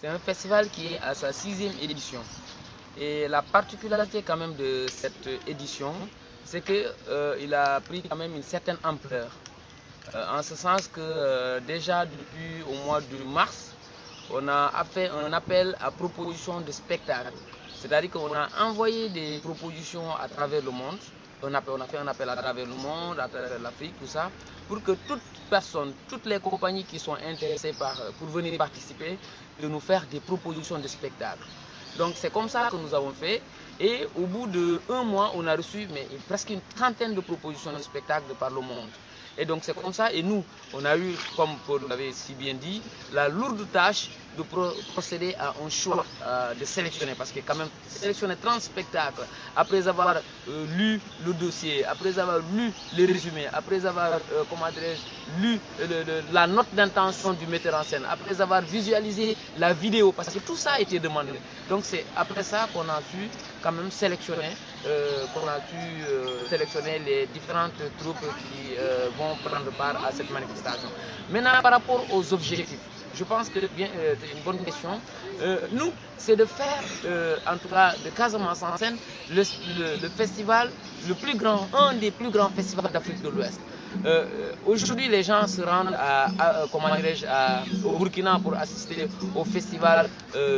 C'est un festival qui est à sa 6e édition. Et la particularité quand même de cette édition, c'est qu'il a pris quand même une certaine ampleur. En ce sens que déjà depuis au mois de mars, on a fait un appel à proposition de spectacles. C'est-à-dire qu'on a envoyé des propositions à travers le monde. On a fait un appel à travers le monde, à travers l'Afrique, tout ça, pour que toute personne, toutes les compagnies qui sont intéressées pour venir participer, de nous faire des propositions de spectacles. Donc c'est comme ça que nous avons fait. Et au bout d'1 mois, on a reçu presque une trentaine de propositions de spectacles de par le monde. Et donc c'est comme ça, et nous, on a eu, comme vous l'avez si bien dit, la lourde tâche de procéder à un choix, de sélectionner, parce que quand même sélectionner 30 spectacles, après avoir lu le dossier, après avoir lu les résumés, après avoir, lu la note d'intention du metteur en scène, après avoir visualisé la vidéo, parce que tout ça a été demandé. Donc c'est après ça qu'on a pu quand même sélectionner, les différentes troupes qui vont prendre part à cette manifestation. Maintenant, par rapport aux objectifs, je pense que c'est une bonne question. Nous, c'est de faire, en tout cas, de Casamance en scène, le festival le plus grand, un des plus grands festivals d'Afrique de l'Ouest. Aujourd'hui, les gens se rendent au Burkina pour assister au festival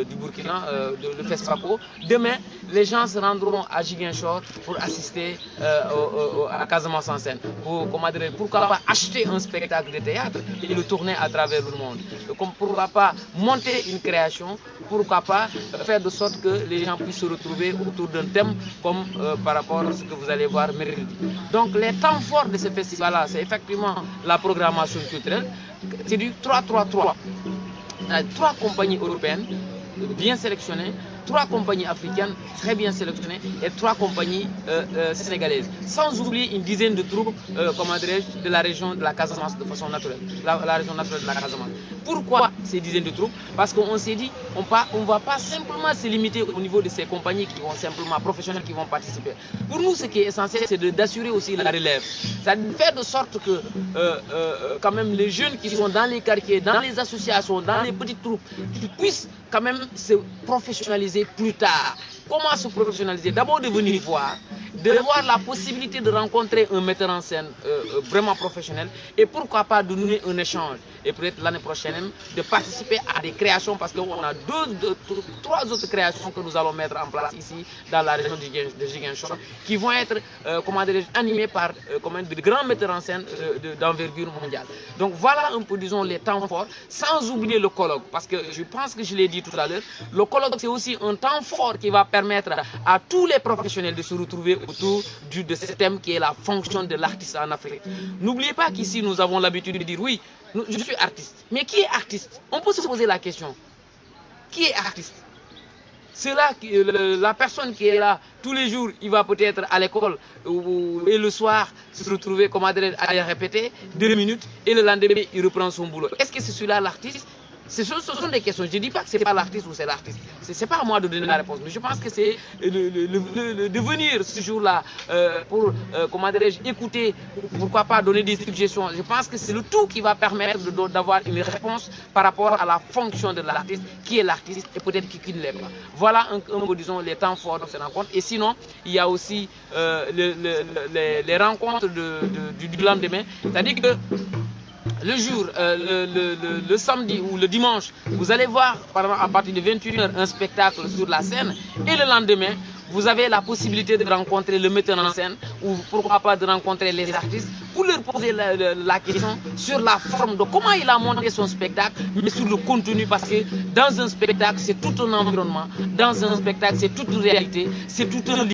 du Burkina, le FESPACO. Demain, les gens se rendront à Ziguinchor pour assister à Casamance en scène. Pourquoi pas acheter un spectacle de théâtre et le tourner à travers le monde. Pourquoi pas monter une création, pourquoi pas faire de sorte que les gens puissent se retrouver autour d'un thème comme par rapport à ce que vous allez voir mercredi. Donc les temps forts de ce festival-là, c'est effectivement la programmation culturelle. C'est du 3-3-3. 3 compagnies européennes bien sélectionnées, 3 compagnies africaines très bien sélectionnées et 3 compagnies sénégalaises. Sans oublier une dizaine de troupes de la région de la Casamance de façon naturelle. La région naturelle de la Casamance. Pourquoi ces dizaines de troupes? Parce qu'on s'est dit, on ne va pas simplement se limiter au niveau de ces compagnies qui vont simplement, professionnels qui vont participer. Pour nous, ce qui est essentiel, c'est d'assurer aussi la relève. C'est de faire de sorte que quand même les jeunes qui sont dans les quartiers, dans les associations, dans les petites troupes, qui puissent quand même se professionnaliser plus tard. Comment se professionnaliser? D'abord de venir voir, d'avoir la possibilité de rencontrer un metteur en scène vraiment professionnel et pourquoi pas de nouer un échange. Et peut-être l'année prochaine, de participer à des créations parce qu'on a 3 autres créations que nous allons mettre en place ici dans la région de Ziguinchor qui vont être animées par de grands metteurs en scène d'envergure mondiale. Donc voilà un peu, disons, les temps forts, sans oublier le colloque, parce que je pense que je l'ai dit tout à l'heure, le colloque c'est aussi un temps fort qui va permettre à tous les professionnels de se retrouver autour de ce thème qui est la fonction de l'artiste en Afrique. N'oubliez pas qu'ici nous avons l'habitude de dire oui, je suis artiste. Mais qui est artiste? On peut se poser la question. Qui est artiste? C'est là que la personne qui est là tous les jours, il va peut-être à l'école et le soir se retrouver à aller répéter 2 minutes et le lendemain il reprend son boulot. Est-ce que c'est celui-là l'artiste? Ce sont des questions. Je ne dis pas que ce n'est pas l'artiste ou c'est l'artiste. Ce n'est pas à moi de donner la réponse. Mais je pense que c'est de venir ce jour-là pour, écouter, pourquoi pas donner des suggestions. Je pense que c'est le tout qui va permettre d'avoir une réponse par rapport à la fonction de l'artiste, qui est l'artiste et peut-être qui ne l'est pas. Voilà un peu, disons, les temps forts de ces rencontres. Et sinon, il y a aussi les rencontres du lendemain. C'est-à-dire que le jour, le samedi ou le dimanche, vous allez voir à partir de 21h un spectacle sur la scène et le lendemain, vous avez la possibilité de rencontrer le metteur en scène ou pourquoi pas de rencontrer les artistes pour leur poser la question sur la forme de comment il a monté son spectacle, mais sur le contenu, parce que dans un spectacle, c'est tout un environnement, dans un spectacle, c'est toute une réalité, c'est tout un